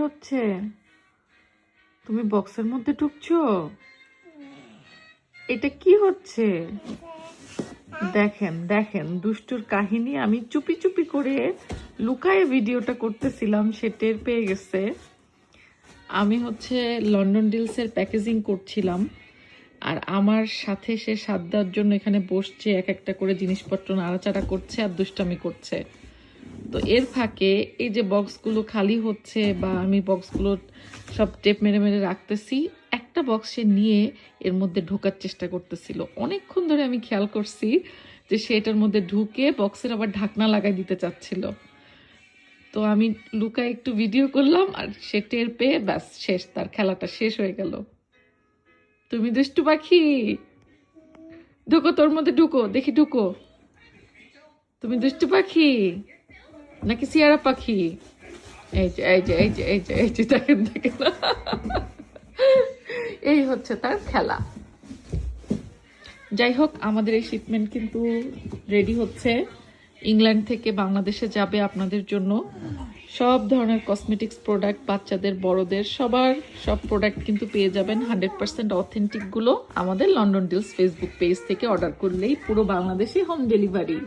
হচ্ছে? তুমি বক্সের মধ্যে ঢুকছো? এটা কি হচ্ছে? দেখেন দেখেন দুষ্টুর কাহিনী। আমি চুপি চুপি করে লুকায়ে ভিডিওটা করতেছিলাম, সে টের পেয়ে গেছে। আমি হচ্ছে লন্ডন ডিলসের প্যাকেজিং করছিলাম, আর আমার সাথে সে সাথ দেওয়ার জন্য এখানে বসছে, এক একটা করে জিনিসপত্র নাড়াচাড়া করছে আর দুষ্টামি করছে। তো এর ফাঁকে এই যে বক্সগুলো খালি হচ্ছে বা আমি বক্সগুলো সব টেপ মেরে মেরে রাখতেছি, একটা বক্স সে নিয়ে এর মধ্যে ঢোকার চেষ্টা করতেছিল। অনেকক্ষণ ধরে আমি খেয়াল করছি যে সে এটার মধ্যে ঢুকে বক্সের আবার ঢাকনা লাগাই দিতে চাচ্ছিল। তো আমি লুকায় একটু ভিডিও করলাম, আর সে টের পেয়ে ব্যাস শেষ, তার খেলাটা শেষ হয়ে গেল। তুমি দুষ্টু পাখি, ঢুকো, তোর মধ্যে ঢুকো, দেখি ঢুকো। তুমি দুষ্টু পাখি নাকি সিয়ারা পাখি? এই যে এই যে এই যে এই যে এই যে দেখেন দেখেন, এই হচ্ছে তার খেলা। যাই হোক, আমাদের এই শিপমেন্ট কিন্তু রেডি হচ্ছে, ইংল্যান্ড থেকে বাংলাদেশে যাবে আপনাদের জন্য। সব ধরনের কসমেটিক্স প্রোডাক্ট, বাচ্চাদের বড়দের সবার সব প্রোডাক্ট কিন্তু পেয়ে যাবেন 100% অথেন্টিকগুলো আমাদের লন্ডন ডিলস ফেসবুক পেজ থেকে অর্ডার করলেই পুরো বাংলাদেশে হোম ডেলিভারি।